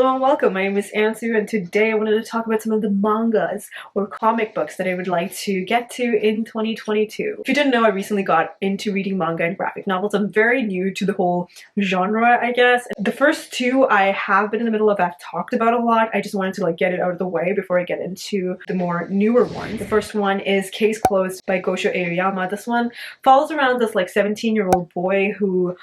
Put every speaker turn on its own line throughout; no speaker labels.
Hello and welcome, my name is Ansu and today I wanted to talk about some of the mangas or comic books that I would like to get to in 2022. If you didn't know, I recently got into reading manga and graphic novels. I'm very new to the whole genre, I guess. The first two I have been in the middle of, I've talked about a lot. I just wanted to get it out of the way before I get into the more newer ones. The first one is Case Closed by Gosho Aoyama. This one follows around this 17-year-old boy who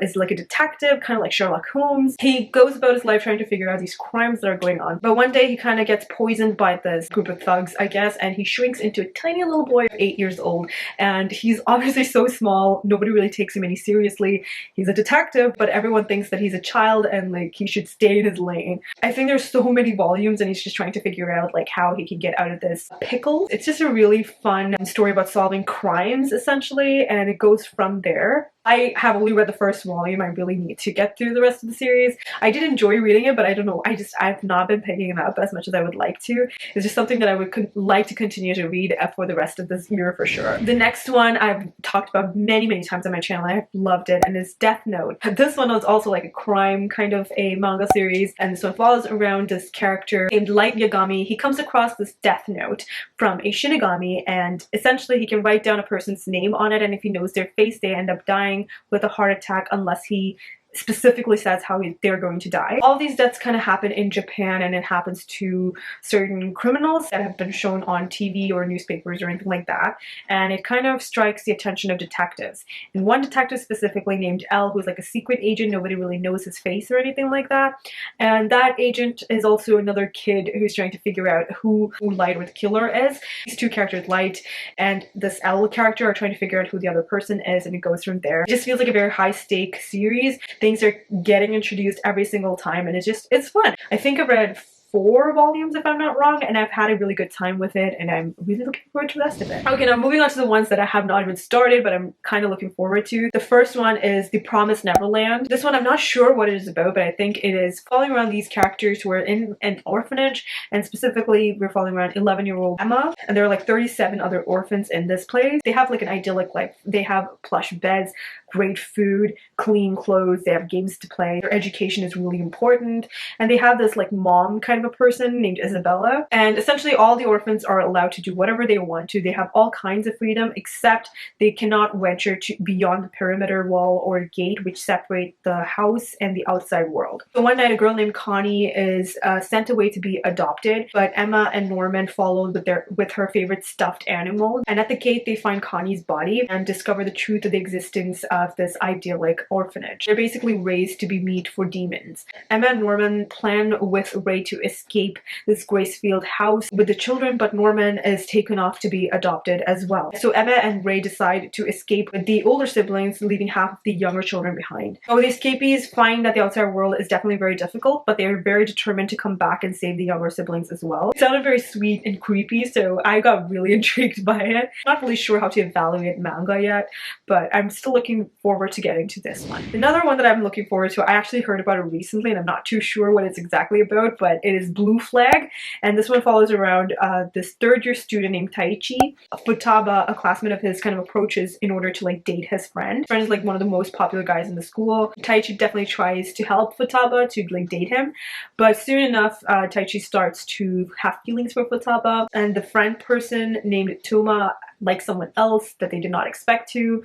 is like a detective, kind of like Sherlock Holmes. He goes about his life trying to figure out these crimes that are going on. But one day he kind of gets poisoned by this group of thugs, I guess, and he shrinks into a tiny little boy of 8 years old. And he's obviously so small, nobody really takes him any seriously. He's a detective, but everyone thinks that he's a child and he should stay in his lane. I think there's so many volumes and he's just trying to figure out how he can get out of this pickle. It's just a really fun story about solving crimes, essentially, and it goes from there. I have only read the first volume. I really need to get through the rest of the series. I did enjoy reading it, but I don't know, I've not been picking it up as much as I would like to. It's just something that I would like to continue to read for the rest of this year for sure. The next one I've talked about many times on my channel. I've loved it, and it's Death Note. This one was also like a crime kind of a manga series, and this one follows around this character named Light Yagami. He comes across this Death Note from a Shinigami, and essentially he can write down a person's name on it, and if he knows their face, they end up dying with a heart attack unless he specifically says how they're going to die. All these deaths kind of happen in Japan, and it happens to certain criminals that have been shown on TV or newspapers or anything like that, and it kind of strikes the attention of detectives. And one detective specifically named L, who's like a secret agent, nobody really knows his face or anything like that, and that agent is also another kid who's trying to figure out who Light or the killer is. These two characters, Light and this L character, are trying to figure out who the other person is, and it goes from there. It just feels like a very high stake series. Things are getting introduced every single time, and it's fun. I think I read 4 volumes if I'm not wrong, and I've had a really good time with it, and I'm really looking forward to the rest of it. Okay, now moving on to the ones that I have not even started, but I'm kind of looking forward to. The first one is The Promise Neverland. This one I'm not sure what it is about, but I think it is following around these characters who are in an orphanage, and specifically we're following around 11-year-old Emma, and there are 37 other orphans in this place. They have an idyllic life. They have plush beds, great food, clean clothes, they have games to play, their education is really important, and they have this mom kind of a person named Isabella, and essentially all the orphans are allowed to do whatever they want to. They have all kinds of freedom, except they cannot venture beyond the perimeter wall or gate which separate the house and the outside world. So one night a girl named Connie is sent away to be adopted, but Emma and Norman follow with her favorite stuffed animal, and at the gate they find Connie's body and discover the truth of the existence of this idyllic orphanage. They're basically raised to be meat for demons. Emma and Norman plan with Ray to escape this Gracefield house with the children, but Norman is taken off to be adopted as well. So Emma and Ray decide to escape with the older siblings, leaving half of the younger children behind. So the escapees find that the outside world is definitely very difficult, but they are very determined to come back and save the younger siblings as well. It sounded very sweet and creepy, so I got really intrigued by it. Not really sure how to evaluate manga yet, but I'm still looking forward to getting to this one. Another one that I'm looking forward to, I actually heard about it recently and I'm not too sure what it's exactly about, but it is Blue Flag, and this one follows around this third-year student named Taichi. Futaba, a classmate of his, kind of approaches in order to date his friend. His friend is one of the most popular guys in the school. Taichi definitely tries to help Futaba to date him, but soon enough Taichi starts to have feelings for Futaba, and the friend person named Toma like someone else that they did not expect to.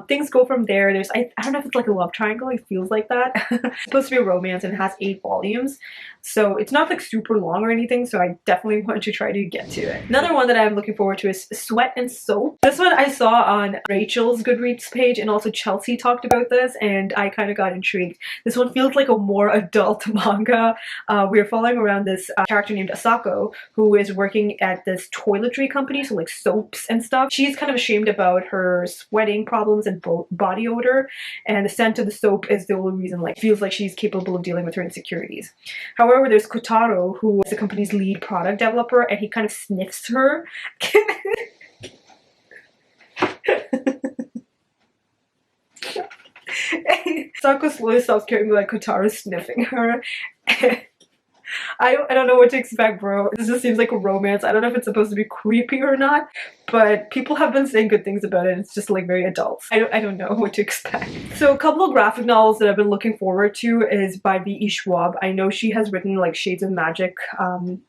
Things go from there. I don't know if it's a love triangle, it feels like that. It's supposed to be a romance and it has 8 volumes, so it's not super long or anything, so I definitely want to try to get to it. Another one that I'm looking forward to is Sweat and Soap. This one I saw on Rachel's Goodreads page, and also Chelsea talked about this, and I kind of got intrigued. This one feels like a more adult manga. We're following around this character named Asako, who is working at this toiletry company, so soaps and stuff. She's kind of ashamed about her sweating problems and body odor, and the scent of the soap is the only reason feels like she's capable of dealing with her insecurities. However, there's Kotaro, who is the company's lead product developer, and he kind of sniffs her. Sako slowly stops caring about Kotaro sniffing her. I don't know what to expect, bro. This just seems like a romance. I don't know if it's supposed to be creepy or not, but people have been saying good things about it. It's just like very adult. I don't know what to expect. So a couple of graphic novels that I've been looking forward to is by V.E. Schwab. I know she has written like Shades of Magic,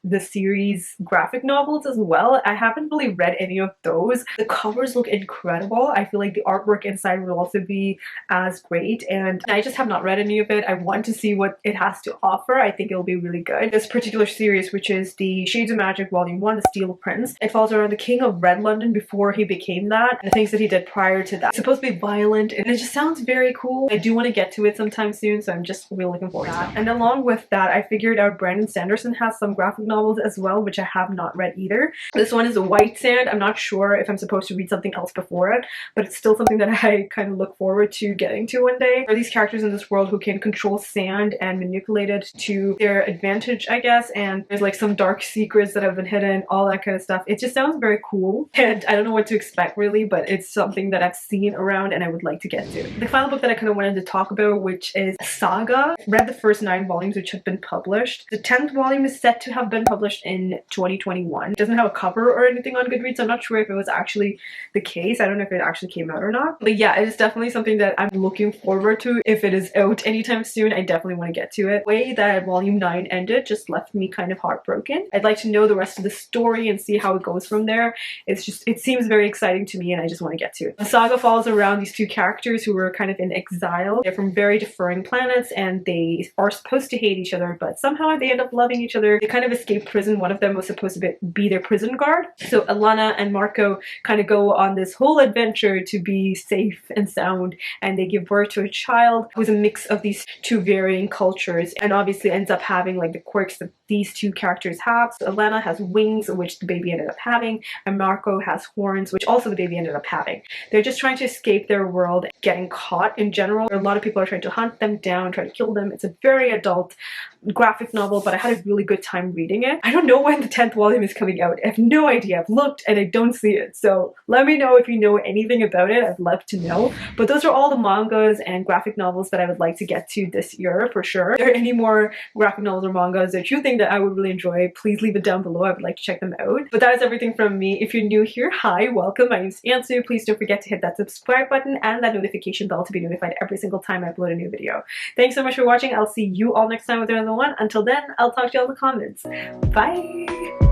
the series graphic novels as well. I haven't really read any of those. The covers look incredible. I feel like the artwork inside will also be as great, and I just have not read any of it. I want to see what it has to offer. I think it'll be really good. This particular series, which is the Shades of Magic Volume 1, The Steel Prince, it falls around the King of Red London before he became that, and the things that he did prior to that. It's supposed to be violent, and it just sounds very cool. I do want to get to it sometime soon, so I'm just really looking forward to that. And along with that, I figured out Brandon Sanderson has some graphic novels as well, which I have not read either. This one is a White Sand. I'm not sure if I'm supposed to read something else before it, but it's still something that I kind of look forward to getting to one day. There are these characters in this world who can control sand and manipulate it to their advantage, I guess, and there's like some dark secrets that have been hidden, all that kind of stuff. It just sounds very cool, and I don't know what to expect really, but it's something that I've seen around and I would like to get to. The final book that I kind of wanted to talk about, which is Saga. I read the first 9 volumes which have been published. The 10th volume is set to have been published in 2021. It doesn't have a cover or anything on Goodreads. I'm not sure if it was actually the case. I don't know if it actually came out or not. But yeah, it is definitely something that I'm looking forward to. If it is out anytime soon, I definitely want to get to it. The way that volume 9 ended just left me kind of heartbroken. I'd like to know the rest of the story and see how it goes from there. It seems very exciting to me, and I just want to get to it. The saga follows around these 2 characters who were kind of in exile. They're from very differing planets, and they are supposed to hate each other, but somehow they end up loving each other. They kind of escape prison. One of them was supposed to be their prison guard. So Alana and Marco kind of go on this whole adventure to be safe and sound, and they give birth to a child who's a mix of these 2 varying cultures, and obviously ends up having like the quirks that these 2 characters have. So Alana has wings, which the baby ended up having, and Marco has horns, which also the baby ended up having. They're just trying to escape their world, getting caught in general. A lot of people are trying to hunt them down, try to kill them. It's a very adult graphic novel, but I had a really good time reading it. I don't know when the 10th volume is coming out. I have no idea. I've looked and I don't see it. So let me know if you know anything about it. I'd love to know. But those are all the mangas and graphic novels that I would like to get to this year for sure. If there are any more graphic novels or mangas that you think that I would really enjoy, please leave it down below. I would like to check them out. But that is everything from me. If you're new here, hi, welcome. My name's Ansu. Please don't forget to hit that subscribe button and that notification bell to be notified every single time I upload a new video. Thanks so much for watching. I'll see you all next time with another one. Until then, I'll talk to you all in the comments. Bye!